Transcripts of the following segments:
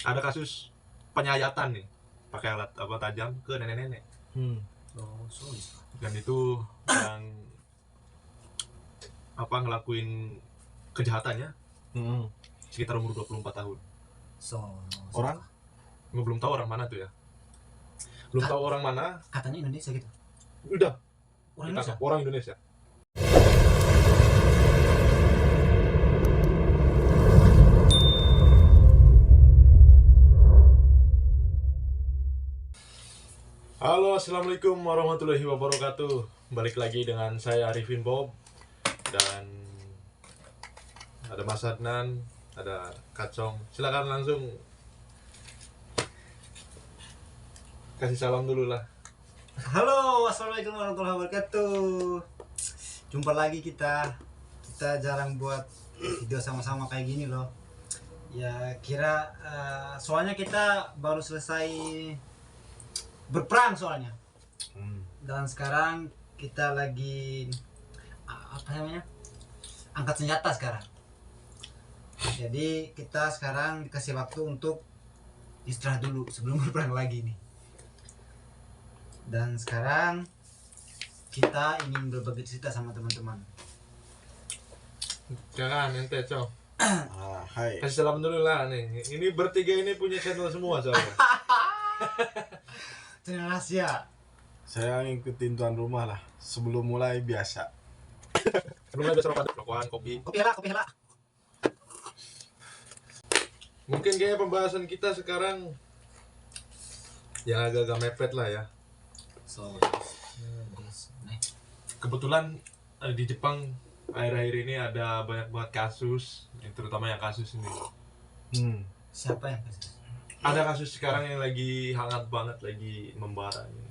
Ada kasus penyayatan nih pakai alat tajam ke nenek-nenek. Dan itu yang ngelakuin kejahatannya sekitar umur 24 tahun. Orang? Belum tahu orang mana tuh ya. Belum tahu orang mana. Katanya Indonesia gitu. Udah. Orang Orang Indonesia. Indonesia. Halo, assalamualaikum warahmatullahi wabarakatuh. Balik lagi dengan saya Arifin Bob. Dan ada Mas Adnan, ada Kacong. Silakan langsung kasih salam dulu lah. Halo, assalamualaikum warahmatullahi wabarakatuh. Jumpa lagi kita jarang buat video sama-sama kayak gini loh. Ya soalnya kita baru selesai berperang soalnya. Dan sekarang kita lagi angkat senjata sekarang. Jadi kita sekarang dikasih waktu untuk istirahat dulu sebelum berperang lagi nih. Dan sekarang kita ingin berbagi cerita sama teman-teman. Jangan ente, Cong. Hai. Kasih salam dulu lah nih. Ini bertiga ini punya channel semua soalnya. Channel rahasia. Saya ngikutin tuan rumah lah. Sebelum mulai biasa. Sebelumnya biasa rokokan, kopi. Kopi hela. Mungkin kayaknya pembahasan kita sekarang yang agak-agak mepet lah ya. Kebetulan di Jepang akhir-akhir ini ada banyak banget kasus, terutama yang kasus ini. Siapa yang kasus? Ada kasus sekarang yang lagi hangat banget, lagi membara ini.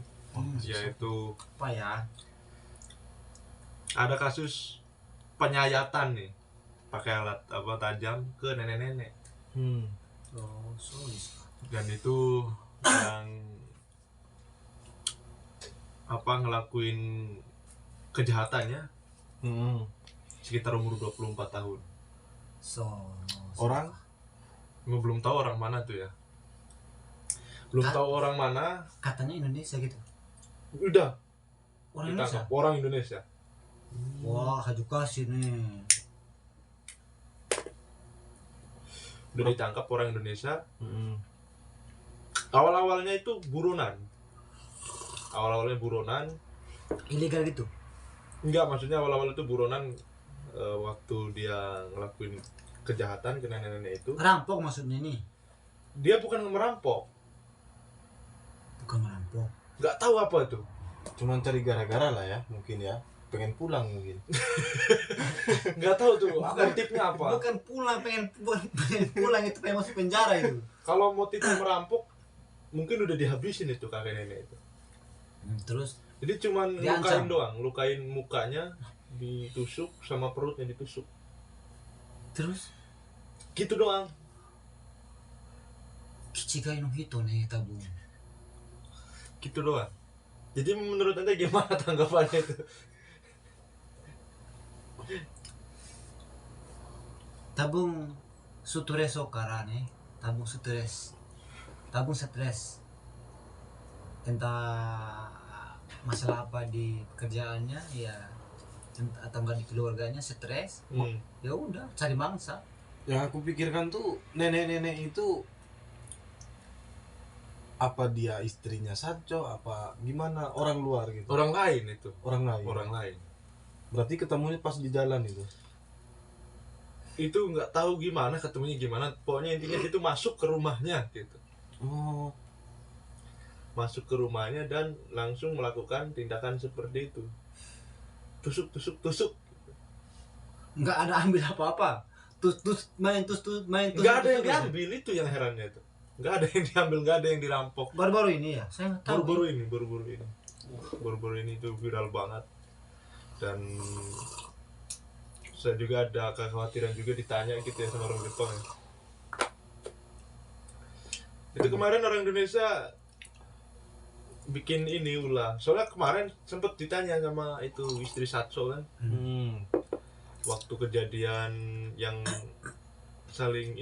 Yaitu Apa ya? ada kasus penyayatan nih pakai alat tajam ke nenek-nenek. Dan itu yang ngelakuin kejahatannya sekitar umur 24 tahun. Orang? Belum tahu orang mana tuh ya. Belum tahu orang mana. Katanya Indonesia gitu. Udah. Orang Indonesia. Orang Indonesia. Wah, haju kasih nih. Udah ditangkap orang Indonesia. Awal-awalnya itu buronan. Ilegal gitu. Enggak, maksudnya awal-awal itu buronan waktu dia ngelakuin kejahatan ke nenek-nenek itu. Rampok maksudnya nih. Dia bukan merampok. Bukan merampok. Enggak tahu apa itu. Cuman cari gara-gara lah ya, mungkin ya. Pengen pulang mungkin. Enggak tahu tuh motifnya apa. Bukan pulang, pengen pulang itu pengen masuk penjara itu. Kalau motifnya merampok, mungkin udah dihabisin itu kakek nenek itu. Terus Jadi cuman diancam. lukain mukanya, ditusuk sama perutnya ditusuk. Terus Gitu doang. Kichigai no hito nih tabung. Gitu doang. Jadi menurut Anda gimana tanggapannya itu? Tabung sutreso kara nih, tabung stres tentang masalah apa di pekerjaannya ya, atau enggak di keluarganya stres. Ya udah cari mangsa. Yang aku pikirkan tuh nenek-nenek itu apa dia istrinya Sancho apa gimana, orang luar gitu. Orang lain itu. Orang lain. Orang lain. Berarti ketemunya pas di jalan itu. Itu nggak tahu ketemunya gimana. Pokoknya intinya dia tuh masuk ke rumahnya gitu. Masuk ke rumahnya dan langsung melakukan tindakan seperti itu. Tusuk. Nggak ada ambil apa-apa. Main tus. Nggak ada yang diambil, itu yang herannya itu. Nggak ada yang diambil, nggak ada yang dirampok. Baru-baru ini ya, saya nggak tahu. Baru-baru ini itu viral banget. Dan saya juga ada kekhawatiran juga ditanya gitu ya sama orang Jepang ya. Itu kemarin orang Indonesia bikin ini ulah. Soalnya kemarin sempet ditanya sama itu istri Satso kan. Waktu kejadian yang saling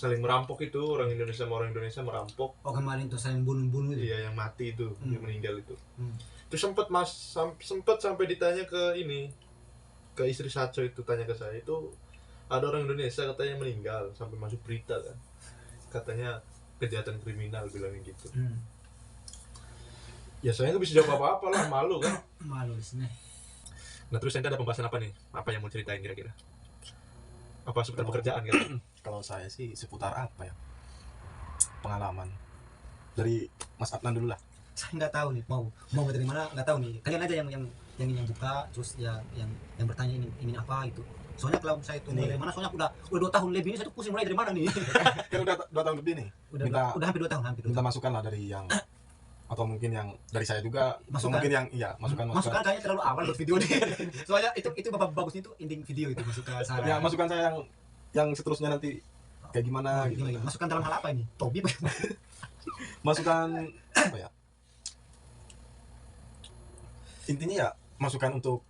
saling merampok itu, orang Indonesia sama orang Indonesia merampok. Oh kemarin tuh saling bunuh-bunuh itu. Iya, yang mati itu, yang meninggal itu. Itu sempat sampai ditanya ke istri Satso itu, tanya ke saya, itu ada orang Indonesia katanya meninggal, sampai masuk berita kan, katanya kejahatan kriminal bilangnya gitu. Ya saya nggak bisa jawab apa-apa lah, malu kan. Malu di sini. Nah terus Anda ada pembahasan apa nih? Apa yang mau ceritain kira-kira? Apa seputar pekerjaan kan? Kalau saya sih seputar apa ya? Pengalaman. Dari Mas Adnan dulu lah. Saya nggak tahu nih mau dari mana, nggak tahu nih. Kalian aja yang buka, terus yang bertanya ingin apa gitu. Soalnya kalau saya itu mulai dari mana, soalnya udah 2 tahun lebih ini saya tuh pusing mulai dari mana nih. Kan udah 2 tahun lebih nih. Udah hampir 2 tahun. Minta masukan lah dari yang, atau mungkin yang dari saya juga, atau mungkin yang masukan kayaknya terlalu awal buat video nih. Soalnya itu bagusnya itu ending video itu, masukan saya. ya masukan saya yang seterusnya nanti kayak gimana gitu. Masukan dalam hal apa ini? Tobi Masukan apa ya, intinya ya masukan untuk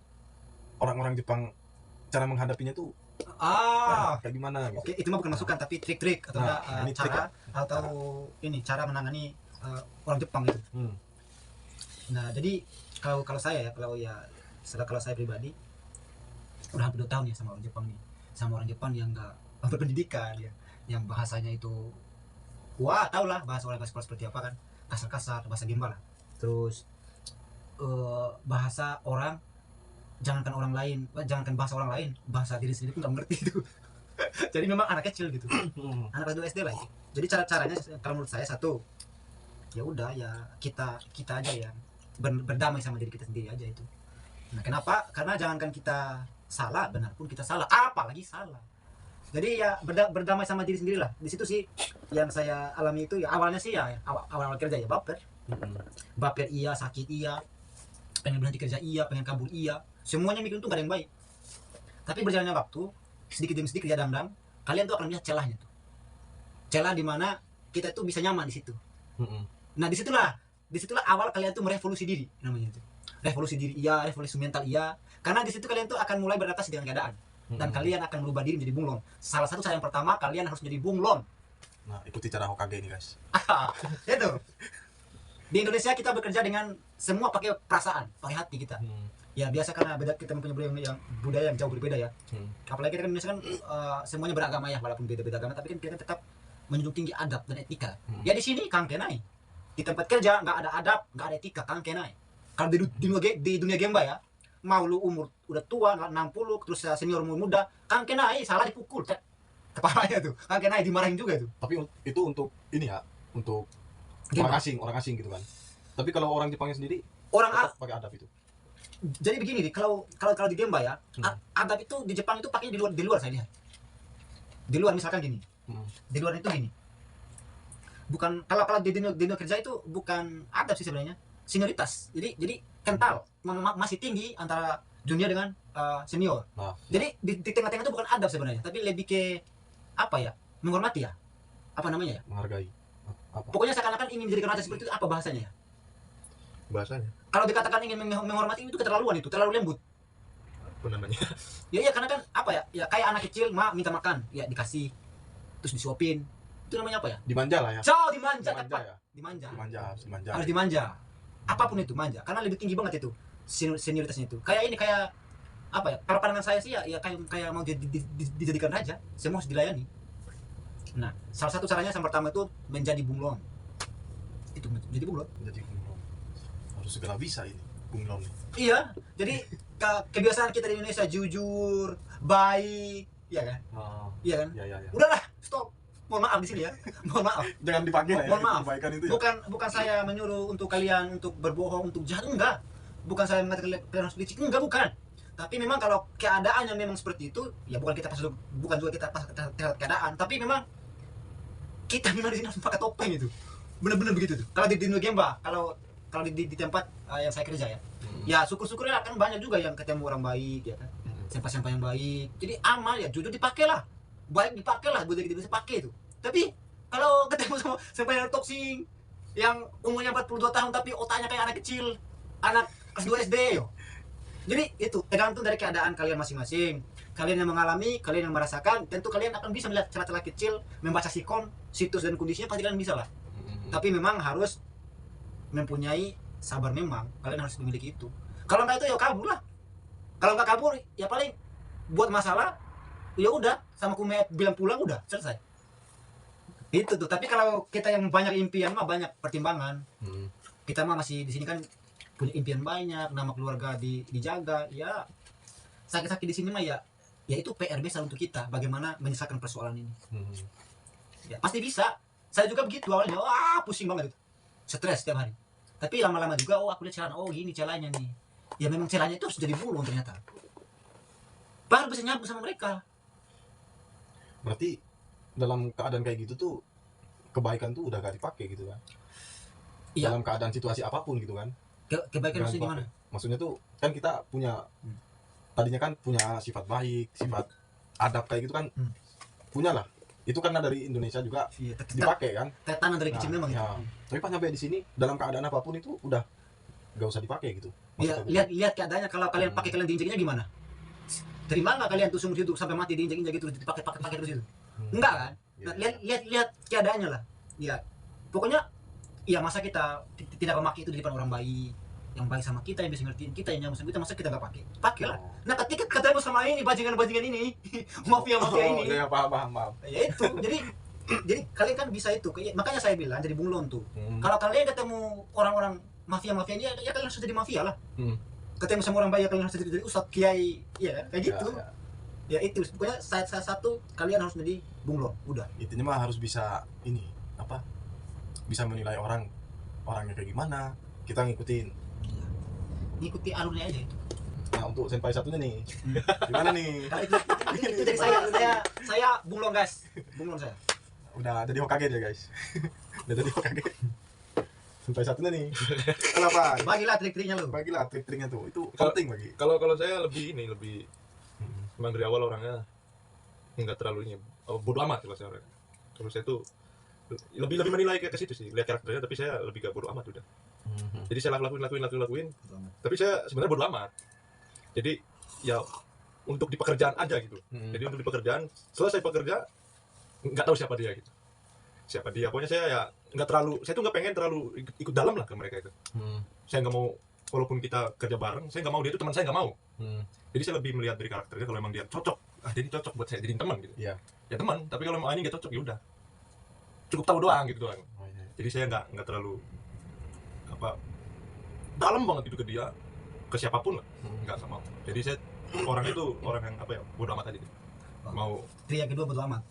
orang-orang Jepang, cara menghadapinya tuh kayak gimana gitu. Oke, itu mah bukan masukan tapi trik-trik atau ini cara trik, atau ini cara menangani orang Jepang gitu. Nah, jadi kalau saya pribadi udah hampir 2 tahun ya sama orang Jepang nih. Sama orang Jepang yang enggak berpendidikan ya, yang bahasanya itu tau lah bahasa orang sekolah seperti apa kan, kasar-kasar, bahasa gimba lah. Terus bahasa orang, jangankan bahasa orang lain, bahasa diri sendiri pun nggak mengerti itu. Jadi memang anak kecil gitu, anak kelas 2 SD lah itu. Jadi caranya kalau menurut saya satu, ya udah ya kita aja ya berdamai sama diri kita sendiri aja itu. Nah kenapa? Karena jangankan kita salah, benar pun kita salah, apalagi salah. Jadi ya berdamai sama diri sendiri lah. Di situ sih yang saya alami itu ya, awalnya sih ya awal kerja ya baper iya, sakit iya, pengen berhenti kerja iya, pengen kabur iya, semuanya mikir itu gak ada yang baik. Tapi berjalannya waktu, sedikit demi sedikit kadang-kadang kalian tuh akan lihat celahnya tuh, celah dimana kita tuh bisa nyaman di situ. Nah disitulah awal kalian tuh merevolusi diri, namanya itu revolusi diri iya, revolusi mental iya, karena di situ kalian tuh akan mulai beradaptasi dengan keadaan dan kalian akan merubah diri menjadi bunglon. Salah satu cara yang pertama, kalian harus menjadi bunglon. Nah ikuti cara Hokage ini guys. Itu di Indonesia kita bekerja dengan semua pakai perasaan, pakai hati kita. Ya biasa karena kita mempunyai budaya yang jauh berbeda ya. Apalagi kita kan Indonesia kan semuanya beragama ya, walaupun beda-beda agama, tapi kan kita tetap menjunjung tinggi adab dan etika. Ya di sini kang kenai, di tempat kerja nggak ada adab, nggak ada etika, kang kenai. Kalau di dunia gemba ya, mau lu umur udah tua 60 terus senior umur muda, kang kenai salah dipukul kepalanya tuh, kang kenai dimarahin juga itu. Tapi itu untuk ini ya, untuk orang asing gitu kan. Tapi kalau orang Jepangnya sendiri pakai adab itu. Jadi begini nih, kalau di Gemba ya, adab itu di Jepang itu pakai di luar saya lihat. Di luar misalkan gini. Di luar itu gini. Bukan kalau di dunia kerja itu bukan adab sih sebenarnya, senioritas. Jadi kental, masih tinggi antara junior dengan senior. Jadi di tengah-tengah itu bukan adab sebenarnya, tapi lebih ke apa ya? Menghormati ya. Apa namanya ya? Menghargai. Apa? Pokoknya seakan-akan ingin menjadikan raja seperti itu, apa bahasanya ya? Bahasanya Kalau dikatakan ingin menghormati itu keterlaluan, itu terlalu lembut. apa namanya? Ya karena kan apa ya? Ya kayak anak kecil minta makan, ya dikasih, terus disuapin. Itu namanya apa ya? Dimanja lah ya. Dimanja tepat. Ya? Dimanja. Dimanja. Harus dimanja. Apapun itu manja, karena lebih tinggi banget itu senioritasnya itu. Kayak ini kayak apa ya? Kalau pandangan saya sih ya kayak mau dijadikan raja, semua harus dilayani. Nah, salah satu caranya yang pertama itu menjadi bunglon. Itu menjadi bunglon. Harus segala bisa ini bunglon. Iya, jadi kebiasaan kita di Indonesia jujur, baik, iya kan? Iya kan? Ya. Udahlah, stop. Mohon maaf di sini ya. Mohon maaf. Jangan dipakai lah ya. Mohon maaf. Kebaikan itu ya. Bukan saya menyuruh untuk kalian untuk berbohong, untuk jahat, enggak. Bukan saya mengatakan kalian harus licik, enggak, bukan. Tapi memang kalau keadaannya memang seperti itu, ya bukan juga kita pas terhadap keadaan, tapi memang kita memang di sini harus pakai topeng itu. Benar-benar begitu tuh. Kalau di dunia Gemba, kalau di tempat yang saya kerja ya. Ya syukur-syukurnya kan banyak juga yang ketemu orang baik ya kan. Sampah-sampah yang baik. Jadi amal ya, jujur dipakai lah. Baik dipakai lah, budaya kita bisa pakai itu. Tapi kalau ketemu sama sampah yang toksik, yang umurnya 42 tahun tapi otaknya kayak anak kecil, anak kelas 2 SD yo. Jadi itu tergantung dari keadaan kalian masing-masing. kalian yang mengalami, kalian yang merasakan, tentu kalian akan bisa melihat celah-celah kecil, membaca sikon, situs dan kondisinya pasti kalian bisa lah. Tapi memang harus mempunyai sabar, memang kalian harus memiliki itu. Kalau nggak itu ya kabur lah. Kalau nggak kabur ya paling buat masalah, ya udah sama kume bilang pulang udah selesai. Itu tuh. Tapi kalau kita yang banyak impian mah banyak pertimbangan. Kita mah masih di sini kan punya impian banyak, nama keluarga dijaga, ya sakit-sakit di sini mah ya itu PR besar untuk kita, bagaimana menyelesaikan persoalan ini. Ya pasti bisa. Saya juga begitu awalnya, wah pusing banget itu, stres setiap hari. Tapi lama-lama juga, oh aku lihat celana, oh gini celahnya nih. Ya memang celahnya itu harus jadi bulung ternyata. Baru bisa nyambung sama mereka. Berarti dalam keadaan kayak gitu tuh kebaikan tuh udah gak dipakai gitu kan? Iya. Dalam keadaan situasi apapun gitu kan? Kebaikan maksudnya gimana? Maksudnya tuh kan kita punya tadinya kan punya sifat baik, sifat adab kayak gitu kan, punya lah. Itu karena dari Indonesia juga Iya, dipakai kan? tetanan dari kecil memang ya. Tapi pas nyampe di sini dalam keadaan apapun itu udah gak usah dipakai gitu. Iya, lihat keadaannya. Kalau kalian pakai, kalian diinjeknya gimana? Terima nggak kalian tuh sungguh-sungguh sampai mati diinjek-injek terus dipakai terus itu? Enggak kan? Nah, lihat keadaannya lah. Ya, pokoknya ya masa kita tidak memakai itu di depan orang baik, yang baik sama kita, yang bisa ngertiin kita, yang nyambung sama kita, masa kita nggak pakai? Pakai lah. Nah, ketika ketemu sama ini bajingan-bajingan ini, mafia ini, ya paham. ya itu. Jadi kalian kan bisa itu. Makanya saya bilang jadi bunglon tuh. Kalau kalian ketemu orang-orang mafia ini, ya kalian harus jadi mafia lah. Ketemu sama orang baik, kalian harus jadi ustadz, kiai, ya kayak gitu. Ya itu. Pokoknya saat satu kalian harus jadi bunglon. Udah. Intinya mah harus bisa ini apa? Bisa menilai orangnya kayak gimana. Kita ngikutin. Ngikuti alurnya aja itu. Nah untuk senpai satunya nih, gimana nih? Kalau itu dari saya bunglon guys, bunglon saya. Udah jadi Hokage dia guys. Udah jadi Hokage. Senpai satunya nih. Kenapa? Bagilah trik-triknya lu. Bagilah trik-triknya tuh, itu penting bagi. Kalau saya lebih memang dari awal orangnya nggak terlalu ini, bodo amat kalau saya orangnya. Kalau saya tuh lebih menilai ke situ sih, lihat karakternya, tapi saya lebih gak bodo amat udah. Jadi saya lakuin, tapi saya sebenarnya bodo amat. Jadi ya untuk di pekerjaan aja gitu. Jadi untuk di pekerjaan, selesai pekerja nggak tahu siapa dia gitu. Siapa dia, pokoknya saya ya nggak terlalu, saya tuh nggak pengen terlalu ikut dalam lah ke mereka itu. Saya nggak mau, walaupun kita kerja bareng, saya nggak mau dia itu teman saya, nggak mau. Jadi saya lebih melihat dari karakternya, kalau emang dia cocok, dia cocok buat saya jadi teman gitu. Ya teman, tapi kalau ini nggak cocok ya udah, cukup tahu doang gitu doang. Jadi saya nggak terlalu dalam banget gitu ke dia, ke siapapun lah, nggak mau. Jadi saya orang itu orang yang bodo amat aja gitu. Mau yang kedua bodo amat.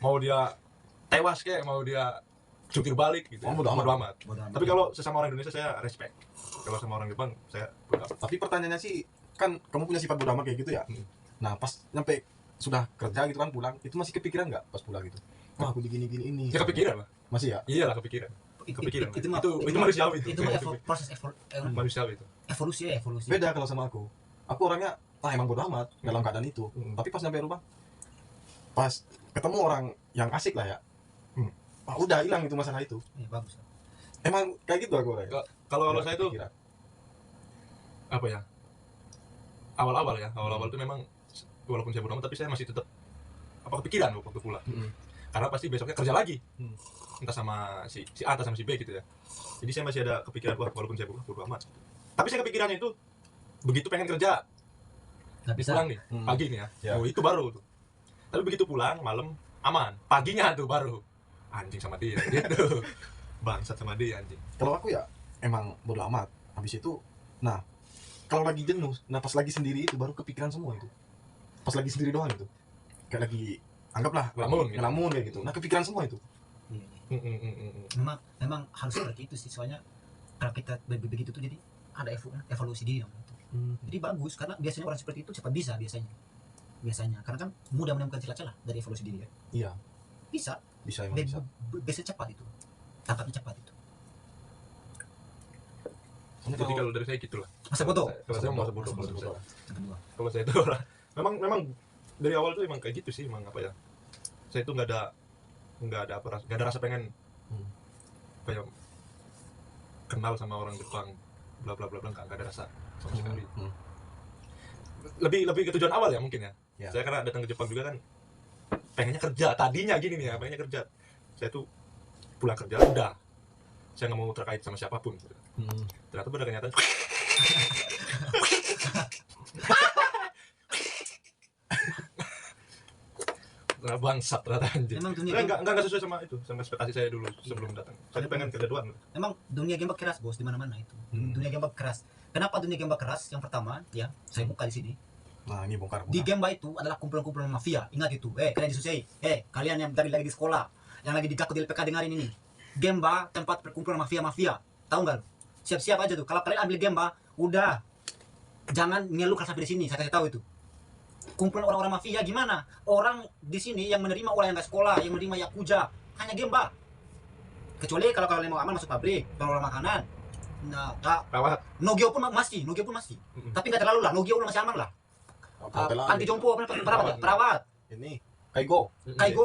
mau dia tewas kayak, mau dia jungkir balik gitu. Bodo amat. Tapi kalau sesama orang Indonesia saya respect. Kalau sama orang Jepang saya bodo amat. Tapi pertanyaannya sih, kan kamu punya sifat bodo amat kayak gitu ya. Nah pas nyampe sudah kerja gitu kan pulang, itu masih kepikiran nggak pas pulang gitu? Wah aku gini ini. Ya kepikiran lah. Masih ya? Iyalah kepikiran. Itu manusiawi itu. Itu proses manusiawi itu. Evolusi. Beda kalau sama aku. Aku orangnya emang bodo amat dalam keadaan itu. Tapi pas nyampe rumah, pas ketemu orang yang asik lah ya, udah hilang itu masalah itu. Ya, bagus. Emang kayak gitu aku orangnya. Kalau saya itu awal-awal itu memang walaupun saya bodo amat, tapi saya masih tetap kepikiran waktu pulang. Karena pasti besoknya kerja lagi, entah sama si A atau sama si B gitu ya. Jadi saya masih ada kepikiran, walaupun saya bodo amat, tapi saya kepikirannya itu begitu pengen kerja, pulang nih pagi nih ya. Oh itu baru tuh. Tapi begitu pulang malam aman, paginya tuh baru anjing sama dia gitu. Bangsat sama dia anjing. Kalau aku ya emang bodo amat. Habis itu, nah kalau lagi jenuh, pas lagi sendiri itu baru kepikiran semua itu. Pas lagi sendiri doang itu, kayak lagi anggaplah ngelamun kayak gitu. Nah kepikiran semua itu. Memang harus seperti itu sih, soalnya kalau kita begitu tuh jadi ada evolusi diri namanya. Jadi bagus, karena biasanya orang seperti itu cepat bisa biasanya karena kan mudah menemukan celah-celah dari evolusi diri ya. Iya. Bisa Emang bisa. Bisa cepat itu. Tangkapnya cepat itu. Jadi kalau dari saya gitulah. Masa bodoh. Kalau saya masa bodoh. Kalau saya itu orang memang dari awal tuh emang kayak gitu sih, emang saya itu nggak ada rasa pengen kenal sama orang Jepang, bla bla bla, nggak ada rasa sama sekali. lebih ke tujuan awal ya mungkin ya. Ya. Saya karena datang ke Jepang juga kan pengennya kerja, tadinya gini nih ya, pengennya kerja. Saya tuh pulang kerja udah, saya nggak mau terkait sama siapapun gitu. Ternyata pada kenyataan nah, bangsat ternyata anjir. Emang dunia Enggak sesuai sama itu, sama ekspektasi saya dulu sebelum datang. Saya pengen kerja doang. Emang dunia game keras bos di mana-mana itu. Dunia game keras. Kenapa dunia game keras? Yang pertama, ya, saya buka di sini. Nah, ini bongkar. Di Gemba itu adalah kumpulan-kumpulan mafia. Ingat itu. Kalian disusui. Kalian yang lagi di sekolah, yang lagi di di LPK dengarin ini. Gemba tempat perkumpulan mafia-mafia. Tahu nggak? Siap-siap aja tuh. Kalau kalian ambil Gemba, udah jangan ngeluh sampai di sini. Saya kasih tahu itu. Kumpulan orang-orang mafia gimana? Orang di sini yang menerima orang yang nggak sekolah, yang menerima yakuza, hanya Gemba. Kecuali kalau kalian mau aman masuk pabrik, pengelola makanan. Nah, Rawat. Nogio pun masih. Tapi nggak terlalu lah. Nogio masih aman lah. Anti jompo perawat. Ini Kaigo.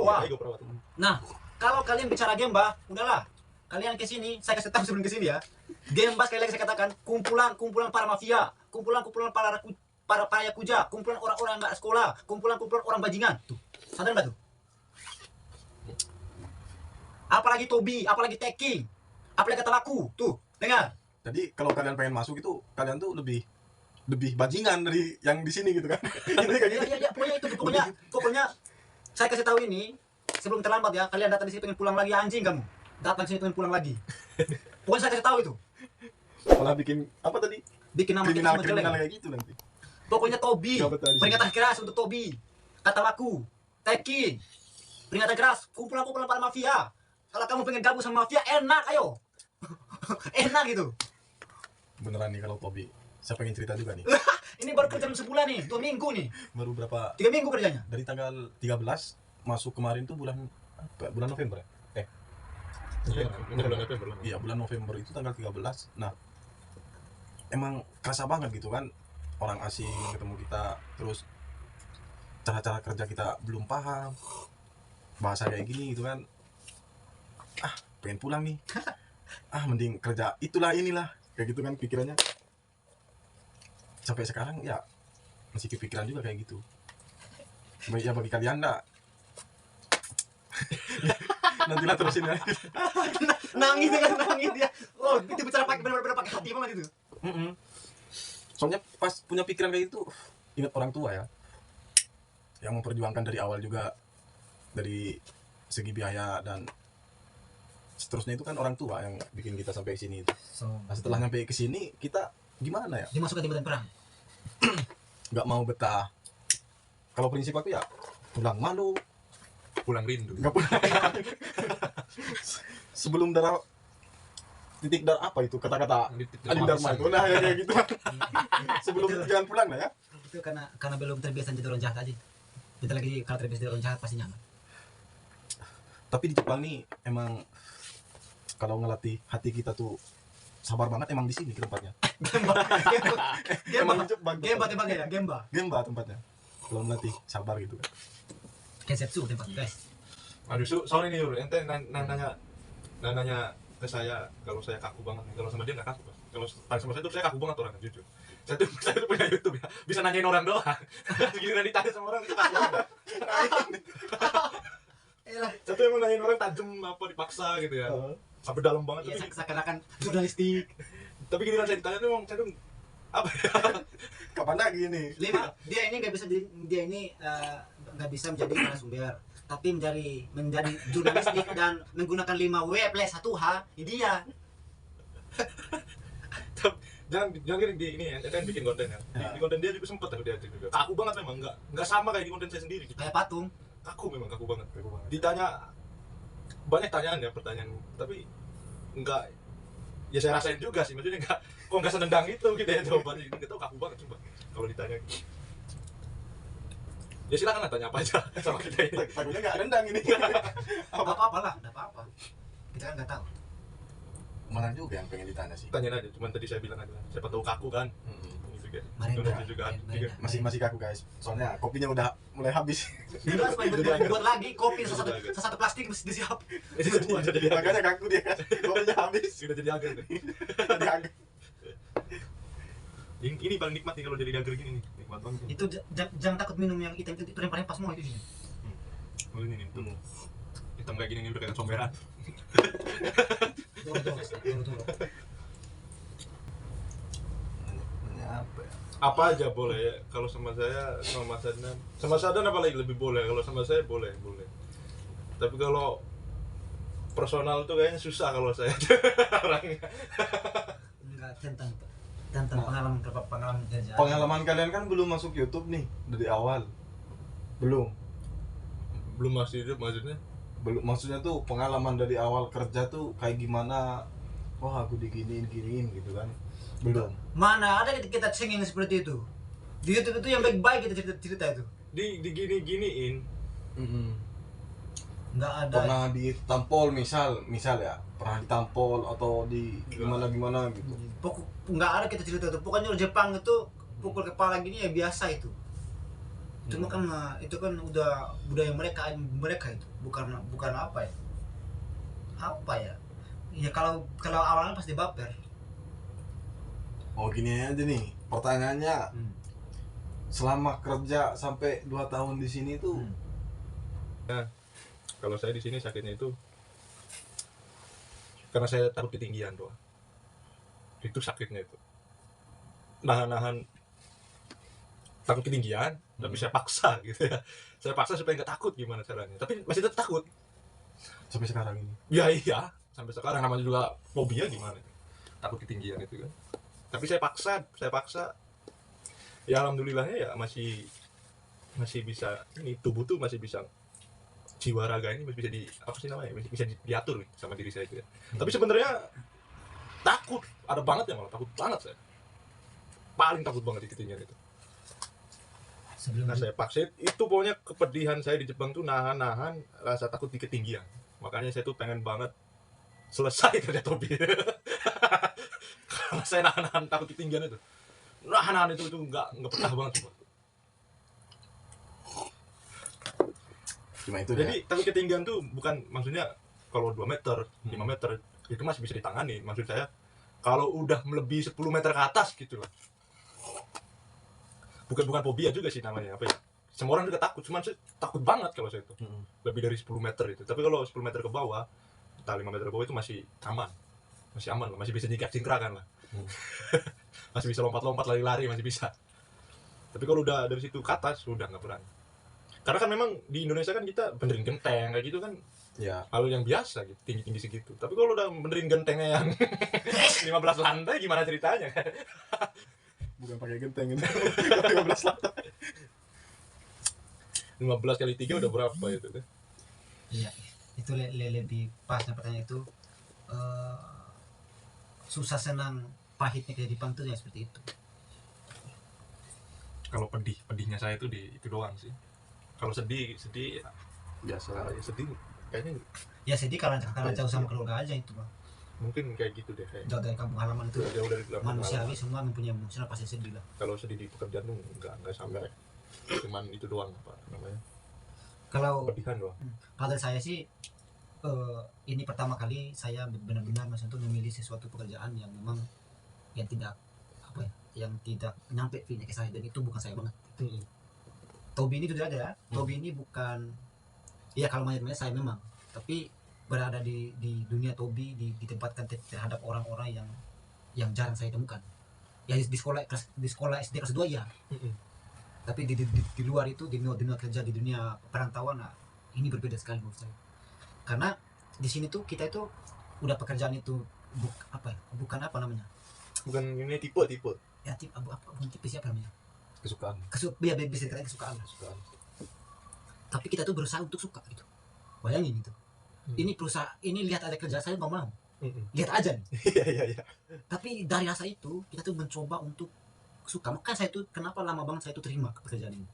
Wah. Kaigo perawat. Nah, kalau kalian bicara Gemba, udahlah. Kalian ke sini, saya kasih tahu sebelum ke sini ya. Gemba sekali lagi saya katakan kumpulan para mafia, kumpulan para yakuza, kumpulan orang-orang nggak sekolah, kumpulan orang bajingan. Tuh, sadar nggak tuh? Apalagi Tobi, apalagi Teking, apalagi kata laku, tuh, dengar. Jadi kalau kalian pengen masuk itu kalian tuh lebih bajingan dari yang di sini gitu kan. Ini kayak gitu. Iya, pokoknya itu, pokoknya saya kasih tahu ini sebelum terlambat ya. Kalian datang di sini pengen pulang lagi anjing kamu. Datang sini pengen pulang lagi. Pokoknya saya kasih tahu itu. Malah bikin apa tadi? Bikin nama kita sama jelek. Kayak gitu nanti. Pokoknya Tobi, Siapa tadi? peringatan keras untuk Tobi. Kata laku, Tekin, peringatan keras, kumpulan para mafia. Kalau kamu pengen gabung sama mafia, enak, ayo. Enak gitu. Beneran nih kalau Tobi. Saya pengen cerita juga nih. Ini baru kerja sebulan nih, 2 minggu nih. Baru berapa? 3 minggu kerjanya. Dari tanggal 13 masuk kemarin tuh bulan November ya? Iya, bulan November itu tanggal 13. Nah, emang kerasa banget gitu kan. Orang asing ketemu kita, terus cara-cara kerja kita belum paham, bahasa kayak gini gitu kan. Pengen pulang nih. Mending kerja inilah kayak gitu kan pikirannya. Sampai sekarang ya masih kepikiran juga kayak gitu. Ya bagi kalian enggak. Nantilah terusin ya. Nangis dia. Oh, itu bicara pakai benar-benar pakai hati banget itu. Soalnya pas punya pikiran kayak gitu, ingat orang tua ya, yang memperjuangkan dari awal juga dari segi biaya dan seterusnya itu kan orang tua yang bikin kita sampai sini itu. Nah, setelah nyampe ke sini kita gimana ya? Dimasukkan di badan perang. Nggak mau betah. Kalau prinsip aku ya pulang malu, Pulang rindu. nggak pulang. Sebelum titik darah apa itu kata-kata Adi Dharma itu, nah ya kayak gitu. Sebelum jangan pulang lah ya. Itu karena belum terbiasa jadi orang jahat aja. Kita lagi kalau terbiasa jadi orang jahat pasti nyaman. Tapi di Jepang nih emang kalau ngelatih hati kita tuh sabar banget emang di sini ke tempatnya. Emang Gemba tempatnya ya, Gemba. Gemba tempatnya. Kalau melatih sabar gitu kan. Kensetsu tempat guys. Aduh, sorry nih Yur, ente nanya ke saya kalau saya kaku banget nih. Kalau sama dia nggak kaku, Mas. Kalau sama saya tuh saya kaku banget orangnya, jujur. Saya tuh punya YouTube ya, bisa nanyain orang doang. Giliran ditanya sama orang itu kaku banget. Saya tuh emang nanyain orang tajam apa dipaksa gitu ya. Sampai dalam banget. Ya, seakan-akan jurnalistik. Tapi giliran saya ditanya tuh emang saya tuh apa ya? Kapan lagi nih? Dia ini nggak bisa menjadi narasumber, tapi menjadi jurnalistik dan menggunakan 5W plus 1H dia. Jangan di ini ya, saya kan bikin konten ya. Di konten dia juga sempet aku diajak juga. Kaku banget memang, nggak sama kayak di konten saya sendiri. Kayak patung. Kaku banget. Ditanya banyak pertanyaan, tapi nggak, ya saya rasain juga sih, maksudnya nggak senendang itu gitu ya jawabannya. Nggak tahu, kaku banget coba kalau ditanya. Ya silakan lah, tanya apa aja sama kita ini. Takutnya nggak rendang ini. Apa-apa lah, nggak apa-apa. Kita kan nggak tahu. Mana juga yang pengen ditanya sih. Tanyain aja, cuman tadi saya bilang aja, siapa tahu kaku kan. Gitu Mereka juga. Masih kaku guys. Soalnya kopinya udah mulai habis. Dia supaya buat lagi kopi satu plastik mesti disiap. Makanya kaku dia kan. Kopinya habis. Sudah jadi agar nih. Jadi agak. Ini paling nikmat nih kalau jadi agar gini nih. Itu jangan takut minum yang hitam itu rempah-rempah semua itu sih. Ini tuh hitam kayak gini nih udah kayak comberan. Dorong. Apa ya? Apa aja boleh ya kalau sama saya, sama Mas Adnan. Sama Mas Adnan apalagi lebih boleh, kalau sama saya boleh. Tapi kalau personal tuh kayaknya susah kalau saya orangnya. Enggak tentang pengalaman kerja. Pengalaman kalian kan belum masuk YouTube nih dari awal. Belum Masih hidup maksudnya. belum maksudnya tuh pengalaman dari awal kerja tuh kayak gimana, wah aku diginiin gitu kan, belum. Mana ada kita cengeng seperti itu. Di YouTube itu yang baik-baik kita cerita itu. Diginiin. Enggak ada. Pernah ditampol misal ya, pernah ditampol atau di gimana gitu. Enggak ada kita cerita itu. Pokoknya orang Jepang itu pukul kepala gini ya biasa itu. Cuma kan itu kan udah budaya mereka itu bukan apa ya ya kalau awalnya pasti baper. Oh gini aja nih pertanyaannya, selama kerja sampai 2 tahun di sini tuh Kalau saya di sini sakitnya itu karena saya takut ketinggian doang. Itu sakitnya itu. Nahan takut ketinggian, tapi saya paksa gitu ya. Saya paksa supaya nggak takut gimana caranya. Tapi masih tetap takut. sampai sekarang ini. Ya iya, sampai sekarang namanya juga fobia gimana. Takut ketinggian itu kan. Tapi saya paksa. Ya alhamdulillahnya ya masih bisa, ini tubuh tuh masih bisa, jiwa raga ini masih bisa apa sih namanya, masih bisa diatur nih sama diri saya itu ya. Tapi sebenarnya takut, ada banget ya, malah takut banget saya. Paling takut banget di ketinggian itu. Nah saya paksa itu, pokoknya kepedihan saya di Jepang tuh nahan rasa takut di ketinggian. Makanya saya tuh pengen banget selesai kerja Tobi. Karena saya nahan takut ketinggian itu. Nahan itu nggak pernah banget. Cuma itu Jadi takut ketinggian tuh bukan maksudnya kalau 2 meter, 5 meter itu masih bisa ditangani. Maksud saya kalau udah melebihi 10 meter ke atas gitu lah. Bukan fobia juga sih namanya, apa ya? Semua orang juga takut, cuman saya takut banget kalau saya itu. Lebih dari 10 meter itu. Tapi kalau 10 meter ke bawah, entah 5 meter ke bawah itu masih aman. Masih bisa jingkrak-jingkrakan lah. Masih bisa lompat-lompat, lari-lari masih bisa. Tapi kalau udah dari situ ke atas udah nggak berani. Karena kan memang di Indonesia kan kita benerin genteng kayak gitu kan, ya hal yang biasa gitu, tinggi segitu. Tapi kalau udah benerin gentengnya yang 15 lantai gimana ceritanya? bukan pakai genteng itu. 15 lantai. 15 kali 3 udah berapa itu kan? Iya, itu lebih pasnya pertanyaan itu. Susah senang pahitnya kehidupan tuh ya seperti itu. Kalau pedihnya saya itu itu doang sih. Kalau sedih ya Biasa ya sedih kayaknya Ya sedih karena jauh sama keluarga aja itu Bang. mungkin kayak gitu deh kayak Jauh dari kampung halaman itu. jauh dari kampung Manusiawi halaman. semua mempunyai emosional pasti sedih lah. Kalau sedih di pekerjaan tuh enggak sampai, cuman itu doang apa namanya, Kalau pedihan doang. dari saya sih ini pertama kali saya benar-benar maksudnya tuh memilih sesuatu pekerjaan yang memang yang tidak yang tidak nyampe fee-nya ke saya, dan itu bukan saya banget. Tobi ini jujur aja ya, Tobi ini bukan, ya kalau mayat-mayat saya memang, tapi berada di dunia Tobi ditempatkan terhadap orang-orang yang jarang saya temukan. Ya di sekolah SD kelas 2 ya. Tapi di luar itu, di dunia kerja, di dunia perantauan, nah, ini berbeda sekali menurut saya. Karena di sini tuh kita itu udah pekerjaan itu bukan apa namanya? Bukan ini tipe. Ya bukan tipe siapa namanya? kesukaan. Ya bisa dikatakan kesukaan. Tapi kita tuh berusaha untuk suka gitu. Bayangin gitu. Ini perusahaan, ini lihat ada kerja saya nggak mau. Lihat aja nih. Iya. Tapi dari rasa itu kita tuh mencoba untuk suka. Makanya saya tuh kenapa lama banget saya tuh terima pekerjaan ini.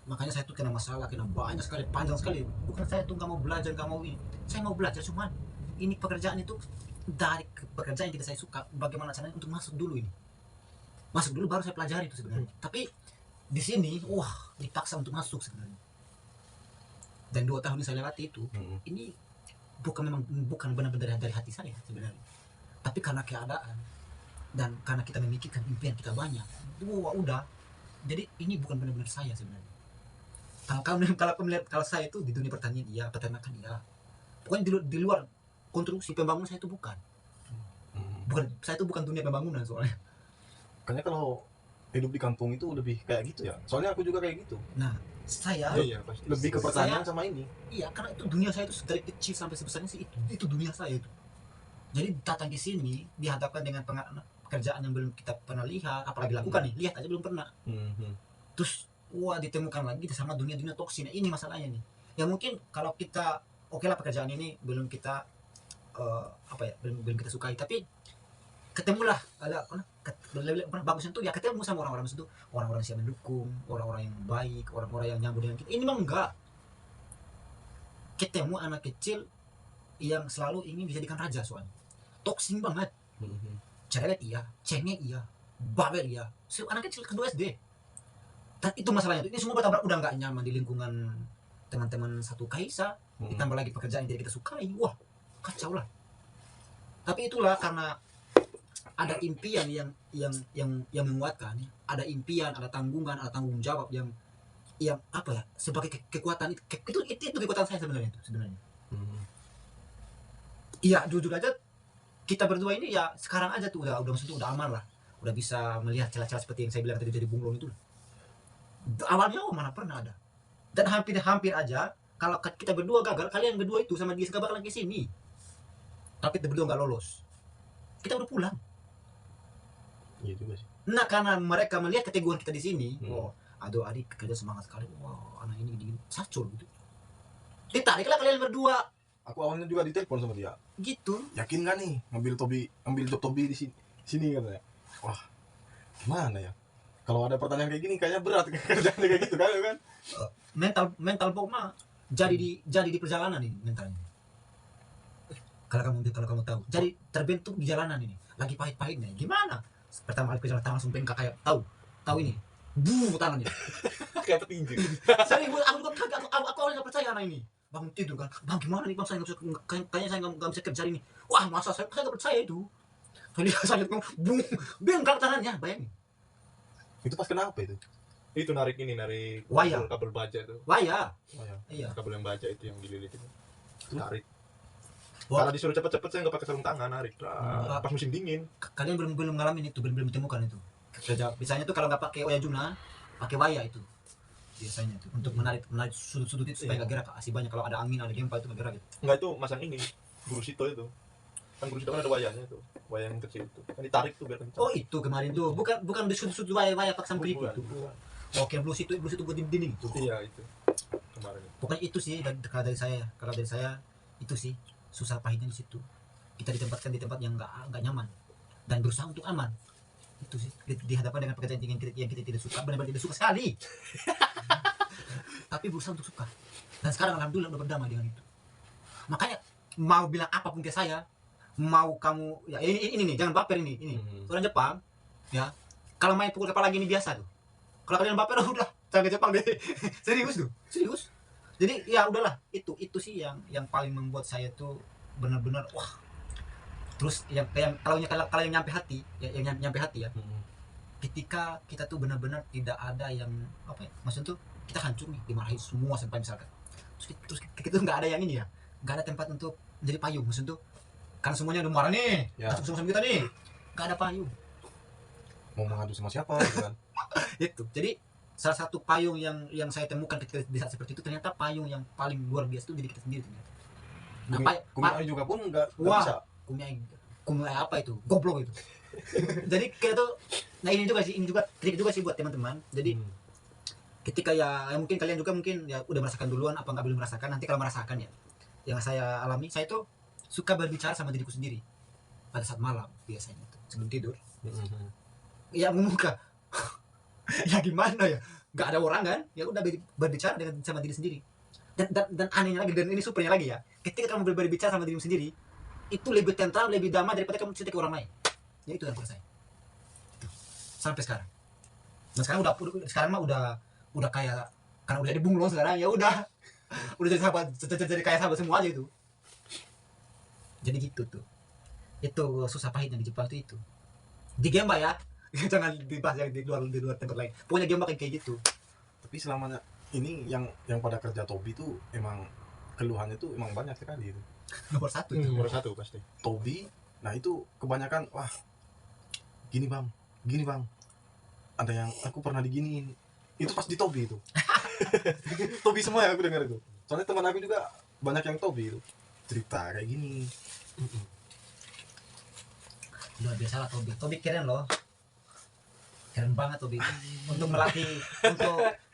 Makanya saya tuh kena masalah, kena banyak sekali, panjang sekali. Bukan saya tuh nggak mau belajar, nggak mau ini. Saya mau belajar, cuman ini pekerjaan itu dari pekerjaan yang tidak saya suka. Bagaimana caranya untuk masuk dulu ini? Masuk dulu baru saya pelajari itu sebenarnya. Tapi di sini, wah, dipaksa untuk masuk sebenarnya. Dan 2 tahun yang saya lewati itu, ini bukan benar-benar dari hati saya sebenarnya. Tapi karena keadaan dan karena kita memikirkan impian kita banyak, wah udah Jadi ini bukan benar-benar saya sebenarnya. Kalau saya itu di dunia pertanian iya, peternakan iya. Pokoknya di luar konstruksi pembangunan saya itu bukan. Saya itu bukan dunia pembangunan soalnya. Makanya kalau hidup di kampung itu lebih kayak gitu ya. Soalnya aku juga kayak gitu. Nah, saya Iya, pasti. Lebih ke pertanian sama ini. iya, karena itu dunia saya itu dari kecil sampai sebesarnya sih itu dunia saya itu. Jadi datang ke sini dihadapkan dengan pekerjaan yang belum kita pernah lihat, apalagi lakukan nih, lihat aja belum pernah. Terus wah ditemukan lagi sama dunia-dunia toksin. Ini masalahnya nih. Ya mungkin kalau kita oke lah pekerjaan ini belum kita belum kita sukai, tapi ketemulah ada bagusnya tuh ya ketemu sama orang-orang itu, orang-orang siap mendukung, orang-orang yang baik, orang-orang yang nyambut dengan kita. Ini mah enggak, ketemu anak kecil yang selalu ingin dijadikan raja, soalnya toksin banget, cerewet iya, cengeng iya, bawel iya, anak kecil kedua SD. Dan itu masalahnya tuh, ini semua bertabrak, udah nggak nyaman di lingkungan teman-teman satu kaisa, ditambah lagi pekerjaan yang tidak kita sukai, wah kacau lah. Tapi itulah karena ada impian yang menguatkan, ada impian, ada tanggung jawab yang apa ya, sebagai kekuatan itu kekuatan saya sebenarnya itu sebenarnya. Iya, jujur aja kita berdua ini ya sekarang aja tuh udah maksudnya udah aman lah, udah bisa melihat celah-celah seperti yang saya bilang tadi dari bunglon itu. Awalnya mana pernah ada, dan hampir aja kalau kita berdua gagal, kalian berdua itu sama dia gak bakalan ke sini, tapi kita berdua nggak lolos, kita udah pulang. Iya juga sih. Nah karena mereka melihat keteguhan kita di sini, oh aduh adik kerja semangat sekali, wow anak ini gini sacul gitu, ditariklah kalian berdua. Aku awalnya juga ditelepon sama dia. Gitu. Yakin gak nih ngambil job Tobi di sini katanya. Wah, gimana ya? Kalau ada pertanyaan kayak gini kayaknya berat kerjaan kayak gitu kan? Mental Bob mah jadi di perjalanan ini mentalnya. Kalau kamu tahu, jadi terbentuk di jalanan ini. Lagi pahit-pahitnya. Gimana? Pertama kali perjalanan langsung pengen kayak tahu ini. Tangannya. Kayak petinju. Serius, aku awalnya nggak percaya anak ini. Bangun tidur kan, bang gimana nih bang, saya kayaknya saya nggak bisa kerja ini. Wah masa saya nggak percaya itu. Saya lihat bung, bengkak tangannya, bayangin. Itu pas kenapa itu? Itu narik waya, kabel baja tuh. Waya. Iya. Kabel yang baja itu yang dililit itu. Narik. Wah. Karena disuruh cepet-cepet saya nggak pakai sarung tangan, narik. Pas musim dingin. Kalian belum ngalamin itu, belum ditemukan itu. Biasanya tuh kalau nggak pakai Oyajuna, pakai waya itu. Biasanya tuh untuk menarik sudut-sudut itu supaya nggak gerak, asih banyak kalau ada angin ada gempa itu nggak gerak gitu. Enggak, itu masang ini Grusito itu kan, Grusito kan ada wayanya itu, waya yang kecil itu kan ditarik tuh biar kencang. Oh itu kemarin tuh bukan di sudut-sudut waya pasang klip itu. Oke, blus itu buat dinding itu. Iya itu kemarin. Pokoknya itu sih kalau dari saya itu sih susah pahitnya di situ. Kita ditempatkan di tempat yang nggak nyaman dan berusaha untuk aman. Itu sih dihadapkan dengan pekerjaan yang kita tidak suka, benar-benar tidak suka sekali. Tapi berusaha untuk suka, dan sekarang alhamdulillah udah berdamai dengan itu. Makanya mau bilang apapun ke saya, mau kamu ya ini nih, jangan baper ini orang Jepang ya, kalau main pukul kepala gini biasa tuh. Kalau kalian baper udah jangan ke Jepang deh. serius. Jadi ya udahlah, itu sih yang paling membuat saya tuh benar-benar wah. Terus kalau yang nyampe hati ya, nyampe hati ya. Ketika kita tuh benar-benar tidak ada yang apa ya, maksudnya tuh kita hancur nih, dimarahin semua sampai misalkan. Terus kita tuh nggak ada yang ini ya, nggak ada tempat untuk menjadi payung, maksudnya tuh kan semuanya udah marah nih, sama kita nih, nggak ada payung. Mau mengadu sama siapa gitu kan? Itu. Jadi salah satu payung yang saya temukan ketika di saat seperti itu, ternyata payung yang paling luar biasa itu diri kita sendiri ternyata. Nah, Kumiai juga pun nggak bisa. Kumiai apa itu? Goblok itu. Jadi kayak tuh, nah ini juga trik juga sih buat teman-teman. Jadi ketika ya mungkin kalian juga mungkin ya udah merasakan duluan apa nggak belum merasakan, nanti kalau merasakan ya, yang saya alami, saya tuh suka berbicara sama diriku sendiri pada saat malam biasanya tuh sebelum tidur. Ya memuka. Ya gimana ya? Nggak ada orang kan? Ya udah berbicara sama diri sendiri. Dan anehnya lagi, dan ini supernya lagi ya, ketika kamu berbicara sama dirimu sendiri, itu lebih tentram, lebih damai daripada kamu cerita ke orang lain. Ya itu yang saya. Itu. Sampai sekarang. Nah sekarang mah udah kayak, karena udah di bunglon sekarang, ya udah jadi kayak sahabat semua aja itu. Jadi gitu tuh. Itu susah pahitnya di Jepang itu. Di Gemba ya. Jangan dibahas yang di luar tempat lain. Pokoknya dia makan kayak gitu. Tapi selamanya ini yang pada kerja Tobi tuh emang keluhannya tuh emang banyak sekali itu. Nomor satu itu. Nomor satu pasti. Tobi, nah itu kebanyakan wah gini bang, ada yang aku pernah diginiin, itu pas di Tobi itu. Tobi semua ya aku dengar itu. Soalnya teman aku juga banyak yang Tobi itu cerita kayak gini. Luar biasa lah Tobi. Tobi keren loh. Keren banget Tobi. Untuk melatih,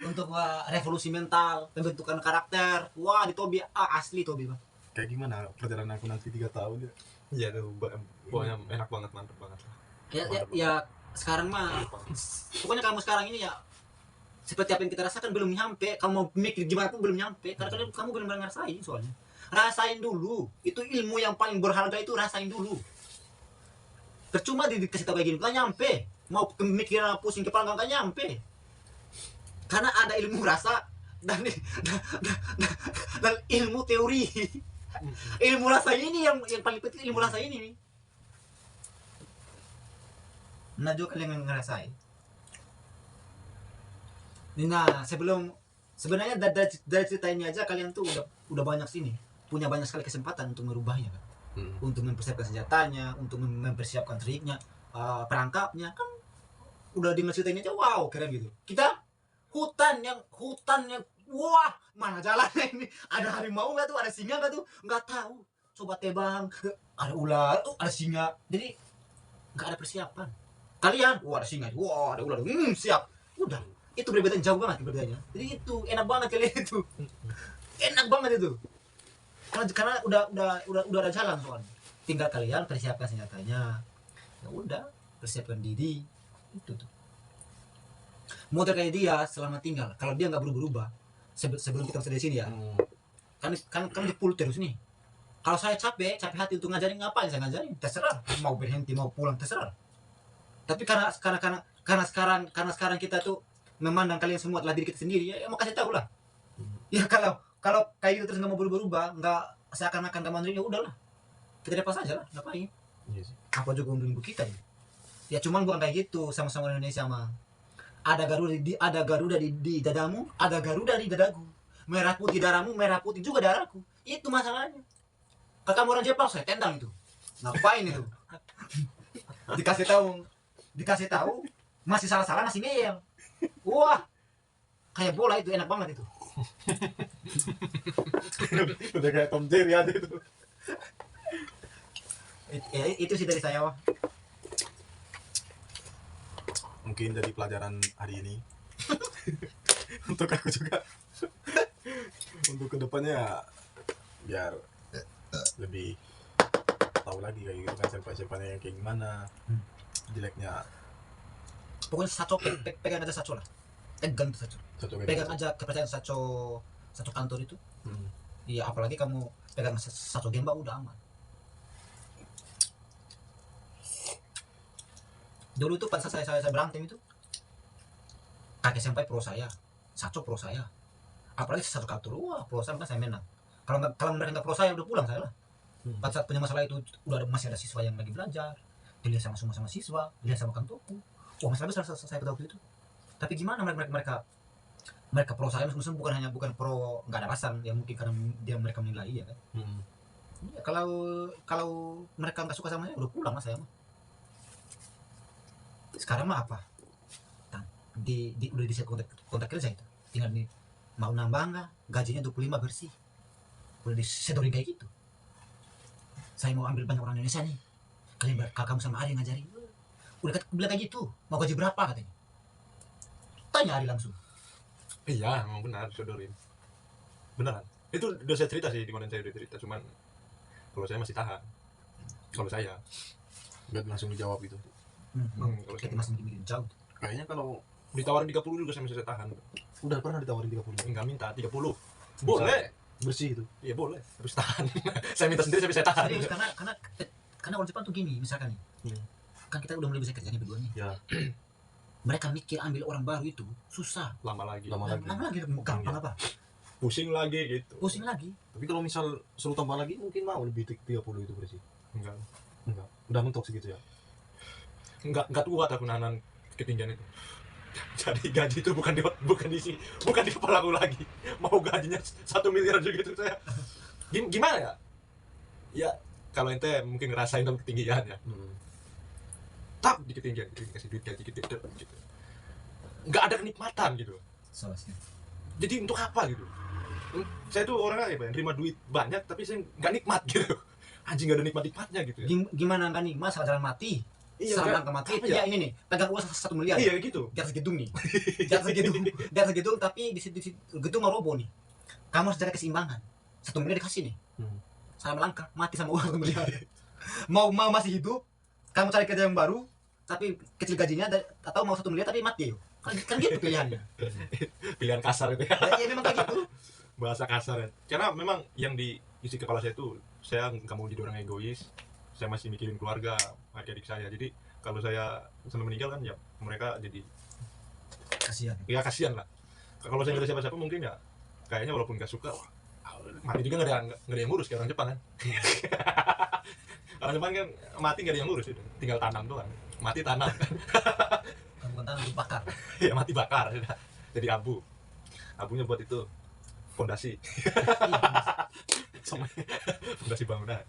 untuk revolusi mental, pembentukan karakter. Wah di Tobi asli Tobi bang. Kayak gimana perjalanan aku nanti 3 tahun ya? Iya tuh, pokoknya enak banget, mantep banget lah. Ya sekarang mah pokoknya kamu sekarang ini ya seperti apa yang kita rasakan belum nyampe. Kamu mau mikir gimana pun belum nyampe karena kamu belum pernah ngerasain. Soalnya rasain dulu, itu ilmu yang paling berharga, itu rasain dulu. Percuma dikasih tahu kayak gini nggak nyampe, mau pemikiran pusing kepala nggak nyampe karena ada ilmu rasa dan ilmu teori. Ilmu rasa ini yang paling penting, ilmu rasa ini nih. Nah juga kalian yang ngerasain. Nah sebenarnya dari cerita ini aja kalian tuh udah banyak sini, punya banyak sekali kesempatan untuk merubahnya kan. Untuk mempersiapkan senjatanya, untuk mempersiapkan triknya, perangkapnya kan udah dengar cerita ini aja wow keren gitu. Kita hutan yang wah mana jalannya ini, ada harimau nggak tuh, ada singa nggak tuh, nggak tahu. Coba tebang, ada ular, ada singa, jadi nggak ada persiapan. Kalian wah ada singa, wah ada ular, siap, udah itu berbeda jauh banget perbedaannya. Jadi itu enak banget kalian itu, enak banget itu. Karena udah ada jalan soalnya. Tinggal kalian persiapkan senjatanya. Ya udah, persiapkan diri. Itu tuh. Model kayak dia selama tinggal, kalau dia nggak berubah-ubah sebelum kita sampai di sini ya. Kan di pool terus nih. Kalau saya capek hati untuk ngajarin, ngapain saya ngajarin? Terserah, mau berhenti mau pulang terserah. Tapi karena sekarang kita tuh memandang kalian semua adalah diri kita sendiri, ya mau kasih tahu lah. Ya kalau kayak gitu terus nggak mau berubah, nggak seakan-akan nggak mandiri, ya udahlah, kita lepas aja lah, ngapain? Iya sih. Apa juga untuk kita ini? Ya cuman bukan kayak gitu, sama-sama Indonesia mah. Ada Garuda di dadamu, ada Garuda di dadaku. Merah putih darahmu, merah putih juga darahku. Itu masalahnya. Kalau kamu orang Jepang, saya tendang itu. Ngapain itu? Dikasih tahu, masih salah-salah masih ngeyel. Wah, kayak bola itu enak banget itu. Udah kayak Tom Jerry ada itu. Itu sih dari saya wah. Mungkin jadi pelajaran hari ini. Untuk aku juga. Untuk kedepannya biar lebih tahu lagi kayak gitu kan senpai-senpainya yang kayak gimana, jeleknya. Pokoknya Saco pegang aja Saco lah. Pegang tuh Saco. Pegang aja kepercayaan Saco kantor itu. Iya, apalagi kamu pegang Saco Gemba udah aman. Dulu tuh pas saya berantem itu, kakek senpai pro saya, Saco pro saya. Apalagi Saco kantor, wah pro saya kan saya menang. Kalau mereka nggak pro saya udah pulang saya lah. Pada saat punya masalah itu masih ada siswa yang lagi belajar, dilihat sama siswa, dilihat sama kantorku. Wah masalah besar saya pada waktu itu. Tapi gimana mereka pro saya, maksudnya bukan pro nggak ada alasan, ya mungkin karena mereka menilai ya kan. Ya, kalau mereka nggak suka sama saya udah pulang lah saya mah. Sekarang mah apa? Udah di set kontak kerja itu. Tinggal nih mau nambah nggak? Gajinya 25 bersih. Udah disedorin kayak gitu. Saya mau ambil banyak orang Indonesia nih. Kalian kamu sama Ari ngajarin. Udah bilang kayak gitu. Mau gaji berapa katanya? Tanya Ari langsung. Iya, memang benar disodorin. Beneran. Itu udah saya cerita sih, di mana saya udah cerita, cuman kalau saya masih tahan. Kalau saya Gak langsung dijawab gitu. kalau Kita saya masih bikin jauh. Kayaknya kalau ditawarin 30 juga saya masih tahan. udah pernah ditawarin 30. Enggak minta 30. Boleh. Bersih itu. Iya boleh, harus tahan. Saya minta sendiri tapi saya tahan. Serius, karena orang Jepang tuh gini misalkan nih. Kan kita udah mulai bisa kerja nih berdua nih. Ya. Mereka mikir ambil orang baru itu susah. Lama lagi. Lama lagi. Lama lagi gampang apa? Pusing lagi gitu. Pusing lagi. Tapi kalau misal suruh tambah lagi mungkin mau lebih 30 itu bersih. Enggak. Enggak. Udah mentok segitu ya. Enggak kuat aku nahan ketinggian itu. Jadi gaji itu bukan di kepala aku lagi. Mau gajinya 1 miliar juga itu saya. Gimana ya? Ya kalau ente mungkin ngerasain dalam ketinggian ya. Tap di ketinggian, dikasih duit gaji gitu. Nggak ada kenikmatan gitu. Soalnya. Jadi untuk apa gitu? Saya tuh orangnya apa ya, terima duit banyak tapi saya nggak nikmat gitu. Anjing nggak ada nikmatnya gitu ya. Gimana kan nih mas jalan mati? Iya, Salam kan? angka mati. Apa ya? Ya ini nih, pegang uang 1 miliar. Iya gitu. Di atas gedung nih. Di atas gedung tapi di situ gedung mau roboh nih. Kamu harus cari keseimbangan. 1 miliar dikasih nih. Salam langkah, mati sama uang 1 miliar. mau masih hidup, kamu cari kerja yang baru, tapi kecil gajinya atau mau 1 miliar tapi mati yuk. Kan gitu pilihannya. Pilihan kasar itu ya. Ya memang kayak gitu. Bahasa kasar ya. Karena memang yang di isi kepala saya itu, saya nggak mau jadi orang egois. Saya masih mikirin keluarga, adik-adik saya. Jadi kalau saya sampai meninggal kan ya mereka jadi Kasihan. ya kasihan lah. Kalau saya nggak ada siapa-siapa mungkin ya kayaknya walaupun nggak suka mati juga nggak ada yang ngurus kayak orang Jepang kan. Orang Jepang kan mati nggak ada yang ngurus itu, tinggal tanam doang. Mati tanam kan. Kamu kan tanah dibakar. Ya mati bakar sudah. Jadi abu. Abunya buat itu fondasi. Fondasi bangunan.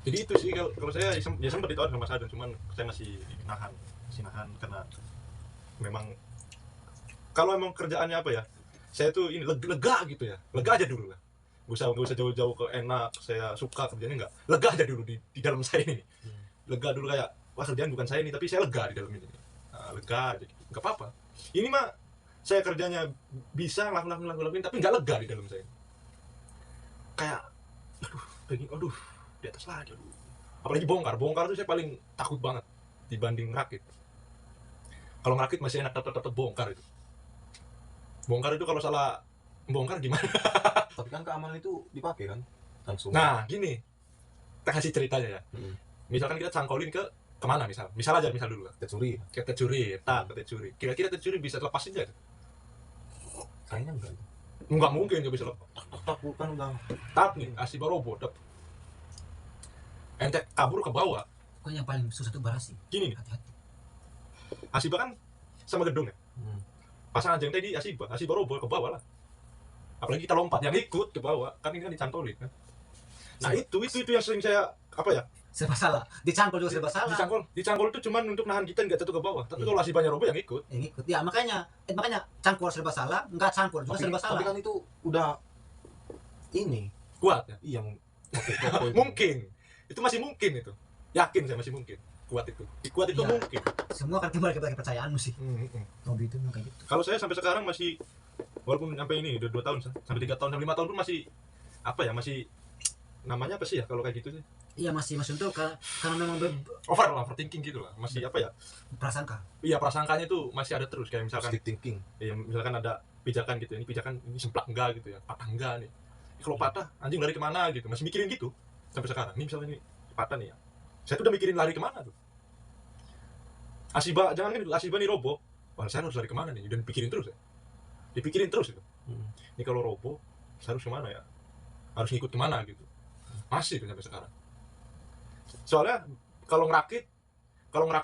Jadi itu sih kalau saya ya sempat ditawar sama Mas Adan, cuman saya masih nahan karena memang kalau emang kerjaannya apa ya, saya tuh ini lega gitu ya, lega aja dulu lah, gak usah jauh-jauh ke enak, saya suka kerjanya enggak, lega aja dulu di dalam saya ini, lega dulu kayak wah kerjaan bukan saya ini tapi saya lega di dalam ini, nah, lega aja gitu. Nggak apa-apa, ini mah saya kerjanya bisa ngelakuin tapi nggak lega di dalam saya, kayak aduh di atas lagi, apalagi bongkar itu saya paling takut banget dibanding rakit. Kalau ngerakit masih enak, tetap bongkar itu kalau salah bongkar gimana? Tapi kan keamanan itu dipakai kan langsung. Nah gini, kita kasih ceritanya ya. Misalkan kita cangkolin kemana misal dulu lah, Tetsuri. ke Tetsuri. Kira-kira Tetsuri bisa lepasin nggak? Kayaknya enggak. Nggak mungkin nggak bisa lepas. Tak bukan udah. Tap nih, Asiba robot. Ente kabur ke bawah. Pokoknya yang paling susah itu barasi. Gini nih, Hati-hati. Asiba kan sama gedung ya. Pasang aja yang tadi Asiba robot ke bawah lah. Apalagi kita lompat yang ikut ke bawah, kan ini kan dicantolin kan. Nah itu yang sering saya apa ya? Serba salah. Dicangkul juga serba salah. Dicangkul itu cuman untuk nahan kita nggak jatuh ke bawah. Tapi kalau Asibanya robot yang ikut. Yang ikut. Ya makanya cangkul serba salah, enggak cangkul juga serba salah. Tapi kan itu udah ini Kuat ya? yang pakai Mungkin. Itu masih mungkin itu. Yakin saya masih mungkin. Kuat itu Ya. mungkin. Semua kan kembali kepada kepercayaanmu sih. Hobi itu memang kayak gitu. Kalau saya sampai sekarang masih, walaupun sampai ini udah 2 tahun, sampai 3 tahun, sampai 5 tahun pun masih apa ya, masih namanya apa sih ya kalau kayak gitu sih? Iya masih untuk karena memang Overthinking gitu lah. Masih apa ya? prasangka. Iya, prasangkanya itu masih ada terus, kayak misalkan positive thinking. ya misalkan ada pijakan gitu, ini pijakan ini semplak enggak gitu ya, patah enggak nih. Kalau patah anjing lari kemana gitu, masih mikirin gitu sampai sekarang. Ini misalnya ini patah nih ya, saya tuh udah mikirin lari kemana tuh. Asiba, jangan kan Asiba nih robo, wah saya harus lari kemana nih, udah dipikirin terus ya, dipikirin terus itu. Ini kalau robo saya harus kemana ya, harus ngikut kemana gitu, masih tuh sampai sekarang. Soalnya kalau ngerakit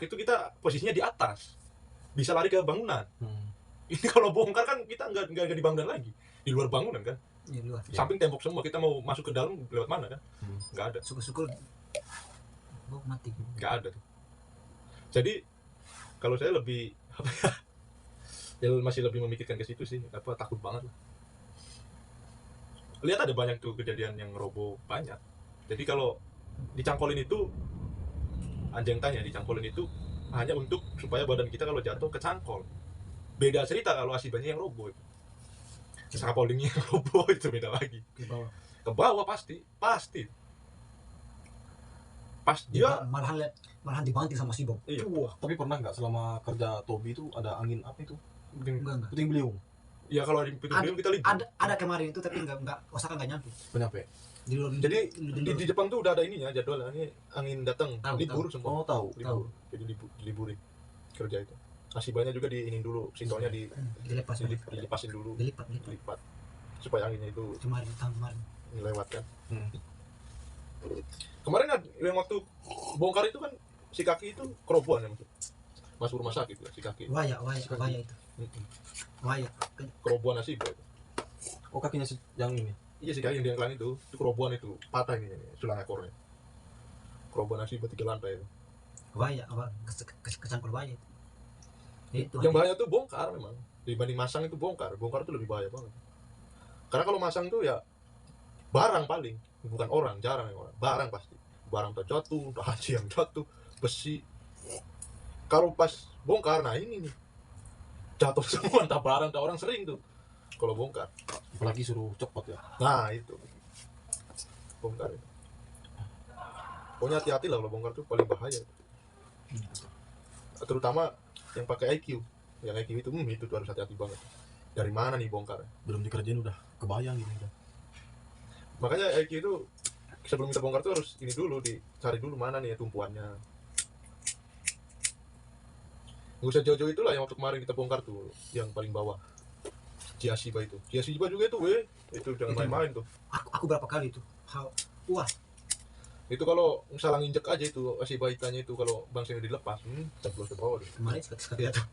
itu kita posisinya di atas, bisa lari ke bangunan. Ini kalau bongkar kan kita nggak di bangunan lagi, di luar bangunan kan. Iya luar. Samping tembok semua, kita mau masuk ke dalam lewat mana kan? Nggak ada. Syukur-syukur mati. Nggak ada tuh. Jadi kalau saya lebih apa ya, masih lebih memikirkan ke situ sih, apa takut banget lah. Lihat ada banyak tuh kejadian yang robo banyak. Jadi kalau dicangkolin itu, anjing tanya dicangkolin itu hanya untuk supaya badan kita kalau jatuh kecangkol. Beda cerita kalau Asibanya yang robo itu. Scaffoldingnya yang robo itu beda lagi. Ke bawah pasti. Ya, malahan dibanting sama si Bob. Iya. Wah, tapi pernah nggak selama kerja Tobi itu ada angin apa itu? Enggak. Puting beliung. Ya kalau di Puting kita libur. Ada kemarin itu tapi enggak Osaka enggak nyampe. Penyampe. Jadi di Jepang tuh udah ada ininya jadwal, ini angin datang libur semua. Oh, tahu. Libur. Jadi diliburin kerja itu. Asibanya juga diinin dulu, sintonnya dilepasin dulu. Dilipat. Supaya anginnya itu Kemarin lewat kan. Kemarin yang waktu bongkar itu kan si kaki itu kerobohan ya, masuk rumah sakit ya, si kaki. Waya itu. Waya. Kerobohan Asiba itu. Oh kakinya yang ini. Iya si kaki yang diangkat itu kerobohan itu patah ini tulang ekornya. Kerobohan Asiba 3 lantai itu. Waya apa kecangkul waya itu. Itu. Yang bahaya tuh bongkar memang. Dibanding masang itu bongkar itu lebih bahaya banget. Karena kalau masang tuh ya barang paling, bukan orang, jarang yang orang. Barang pasti. Barang terjatuh, haji yang jatuh, besi. Kalau pas bongkar, nah ini nih. Jatuh semua, entah barang, entah orang sering tuh. Kalau bongkar. Apalagi suruh copot ya. Nah itu. Bongkar itu. Pokoknya hati-hati lah kalau bongkar tuh paling bahaya. Terutama yang pakai IQ. Yang IQ itu tuh harus hati-hati banget. Dari mana nih bongkar? Belum dikerjain udah kebayang gitu udah. Makanya IQ itu sebelum kita bongkar tuh harus ini dulu, dicari dulu mana nih ya tumpuannya. Nggak usah jauh-jauh itulah yang waktu kemarin kita bongkar tuh, yang paling bawah. Jiasiba itu. Jiasiba juga itu, itu jangan main-main tuh. Aku berapa kali tuh. Wah, Itu kalau salah nginjek aja itu Asiba hitanya itu, kalau bangsanya dilepas, jeblos ke bawah deh. kemarin sekali tuh.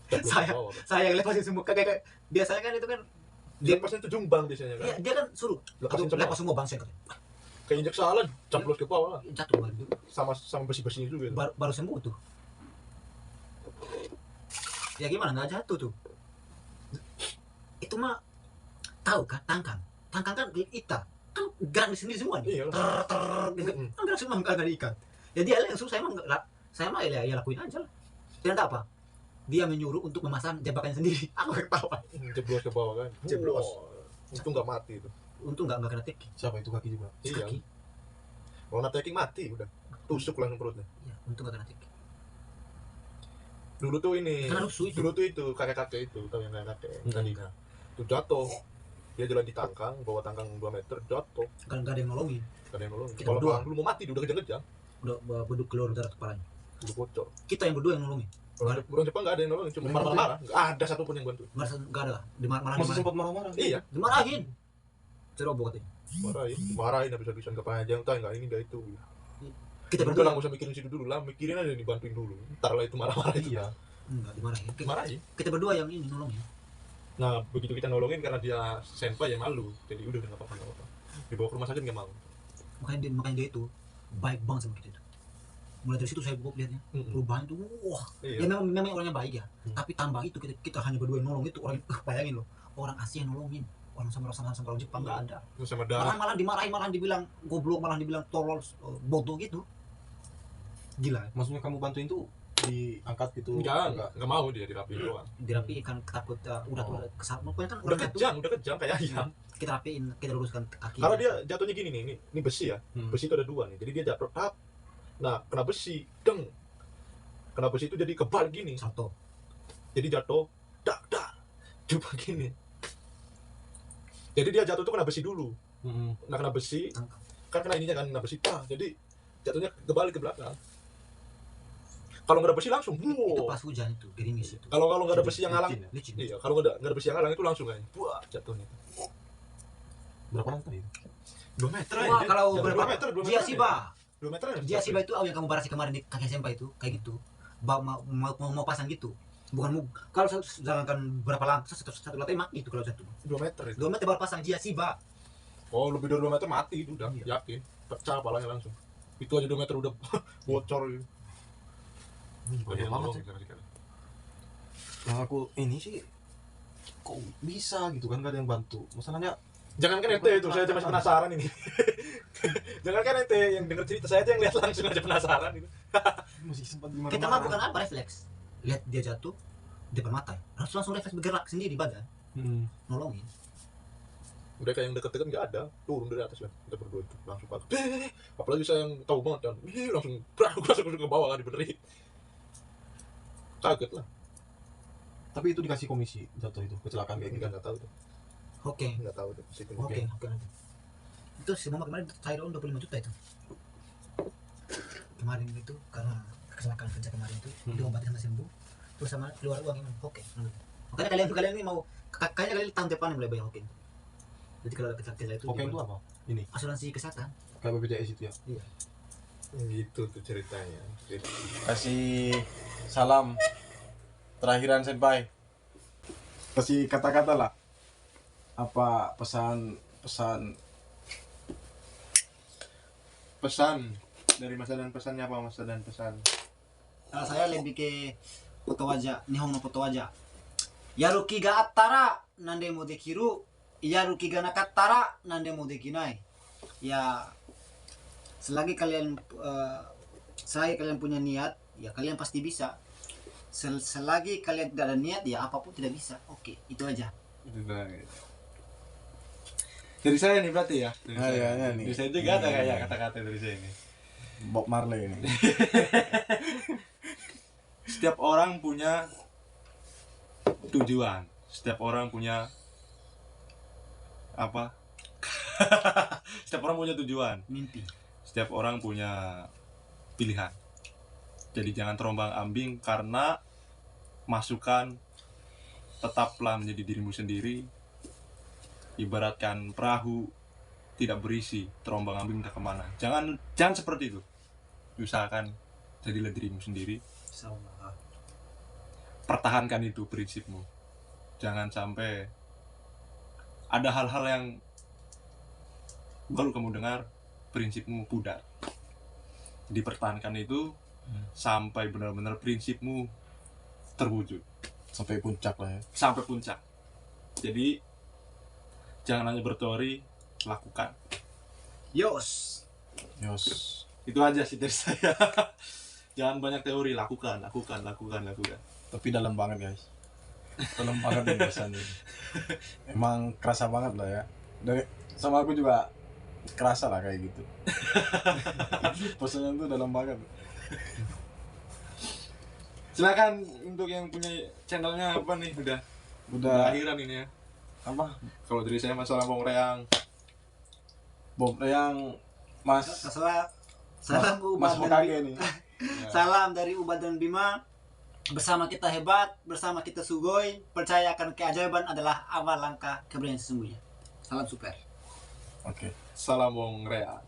Jeblos Saya- ke bawah. Saya yang lepasin semua kayak biasanya kan itu kan dia Lepasnya itu jumbang biasanya kan. dia kan suruh Lepasin semua. lepas semua bangsa kan. Kayak injek salah, jeblos ke bawah lah. Jatuh baru, Sama besi-besinya juga. Itu. baru sembuh tuh. Ya gimana nggak jatuh tuh. Itu mah tahu kan tangkang kan ikan kan gerak di sendiri semua nih. Iya. Kan gerak semua nggak ada ikan. Ya dia yang suruh, saya mah ya lakuin aja lah. Ternyata apa? Dia menyuruh untuk memasang jebakannya sendiri. Aku ketawa. Jeblos ke bawah kan. Jeblos. Itu nggak mati itu. Untung nggak kena teki. Siapa itu kaki juga? Iya. Kaki. Kalau nak taking mati udah. Tusuk langsung perutnya. Ya, untung nggak kena teki. Dulu tuh ini. Karena rusuh itu. Dulu tuh itu kakek-kakek itu, tahu yang kakek tadinya. Itu jatuh. Dia jalan di tangkang, bawa tangkang 2 meter, jatuh. Kan nggak ada yang nolongin. Gak ada yang nolong. Kita Kalau berdua. orang dulu mau mati, udah kejang-kejang. Udah beduk keluar darah kepalanya. Udah bocor. Kita yang berdua yang nolongin. Orang Jepang gak ada yang nolong, cuma Yang marah-marah. Gak ada satupun yang bantu. Nggak ada. Malah Masih dimarahin. sempat marah-marah. Iya, Dimarahin. Ceroboh katanya. marahin habis-habisan kepanjang, tak nggak ini nggak itu. Kita Udah lah, berdua nggak usah mikirin situ dulu lah, mikirin aja dibantuin dulu. Ntar lah itu marah-marah itu. Iya. enggak dimarahin. Marahin. Kita berdua yang ini nolongin. Nah, begitu kita nolongin karena dia senpai ya malu. Jadi udah nggak apa-apa. Dibawa ke rumah sakit nggak mau. Makanya dia itu baik banget sama kita itu. Mulai dari situ saya lihatnya perubahan itu, wah. Iya. Ya memang orangnya baik ya. Hmm. Tapi tambah itu kita hanya berdua yang nolong itu orang, bayangin loh. Orang Asia yang nolongin. Orang sama orang Jepang nggak ada. Terus sama darah. Malah dimarahin, malah dibilang goblok, malah dibilang tolol, bodoh gitu. Gila. Maksudnya kamu bantuin tuh diangkat gitu? Enggak mau dia dirapiin doang. Dirapiin kan takut udah kesal. Pokoknya kan Udah orang kejang kayak ayam. kita rapiin, kita luruskan kaki. Karena dia jatuhnya gini nih, ini besi ya. Hmm. Besi itu ada 2 nih. Jadi dia jatuh tap. Nah, kena besi, deng. Kena besi itu jadi kebal gini. salto. Jadi jatuh, dak. Coba gini. Jadi dia jatuh tuh kena besi dulu. Nah, kena besi, kan kena ininya kan, kena besi. Jadi jatuhnya kebalik ke belakang. Kalau nggak ada besi langsung, Itu wow. pas hujan itu, gerimis itu. Kalau nggak ada besi yang ngalang, Licin ya? Licin. iya. Kalau nggak ada besi yang ngalang itu langsung kan, wah jatuhnya. Berapa lantai itu? 2 meter Wah, kalau Jatuh berapa? 2 meter, 2 meter. Dia Siba. 2 meter aja. Dia Siba itu yang kamu barasi kemarin di kaki SMP itu, kayak gitu. Mau pasang gitu. Bukan kalau jangankan berapa lantai, satu lantai mati itu kalau jatuh. 2 meter itu. 2 meter baru pasang dia Siba. Oh, lebih dari 2 meter mati itu udah, Iya. yakin. Pecah kepalanya langsung. Itu aja 2 meter udah bocor gitu. Banyak banget sih. Yang aku ini sih kok bisa gitu kan, gak ada yang bantu. Masalahnya Jangan kan ente itu, saya aja masih penasaran ini. Jangan kan ente yang denger cerita saya aja yang lihat langsung aja penasaran itu. masih sempat dimarahin. Kita mah bukan apa, refleks. Lihat dia jatuh depan mata. Langsung refleks bergerak sendiri badan, nolongin. Udah kayak yang deket-deket nggak ada, turun dari atas kan. Kita berdua itu langsung pakai. Apalagi saya yang tahu banget kan. Langsung langsung ke bawah kan dibenerin. Kaget lah. Tapi itu dikasih komisi jatuh itu kecelakaan kayak gitu. Enggak tahu tuh. Oke. Enggak tahu tuh situ. Oke. Itu si Mama kemarin cair uang 25 juta itu. Kemarin itu karena kecelakaan kerja kemarin itu diobati sampai sembuh. Terus sama keluar uang emang oke. Makanya kalian ini mau kayaknya kalian tahun depan mulai bayar oke. Jadi kalau ada kecelakaan itu Oke itu apa? Ini asuransi kesehatan. kayak BPJS itu ya. Iya. Gitu tuh ceritanya. Kasih salam terakhiran senpai. Kasih kata-kata lah. Apa pesan dari Mas Dadan, pesannya apa Mas Dadan? Pesan Kalau saya lebih ke foto wajah, nihon no foto wajah. Yaruki ga attara nande mo dekiru, yaruki ga nakattara nande mo dekinai. Ya selagi kalian punya niat, ya kalian pasti bisa. Selagi kalian tidak ada niat, ya apapun tidak bisa. Oke, itu aja. itu baik. Dari saya nih berarti ya. Kayaknya nih. Dari saya juga ada kayak kata-kata dari saya ini. Bob Marley ini. Setiap orang punya tujuan. Setiap orang punya apa? Setiap orang punya tujuan. Mimpi. Setiap orang punya pilihan. Jadi jangan terombang-ambing karena masukan, tetaplah menjadi dirimu sendiri. Ibaratkan perahu tidak berisi, terombang-ambing entah kemana. Jangan seperti itu. Usahakan jadilah dirimu sendiri. Insyaallah. Pertahankan itu prinsipmu. Jangan sampai ada hal-hal yang baru kamu dengar, prinsipmu pudar. Dipertahankan itu sampai benar-benar prinsipmu terwujud. Sampai puncak lah ya. Sampai puncak. Jadi jangan hanya berteori, lakukan. Yos. Itu aja sih dari saya. Jangan banyak teori, lakukan. Tapi dalam banget guys. Dalam banget nih pesannya. Emang kerasa banget lah ya. Dari sama aku juga kerasa lah kayak gitu. Pesannya tuh dalam banget. Silakan untuk yang punya channelnya apa nih, udah akhiran ini ya. Apa? Kalau dari saya masalah Bong Reang. Bob yang Mas Salam Mas Ubad dan Hokage nih. Salam dari Ubad dan Bima. Bersama kita hebat, bersama kita sugoi. Percaya akan keajaiban adalah awal langkah keberanian sesungguhnya. Salam super. Oke. Salam Bong Reang.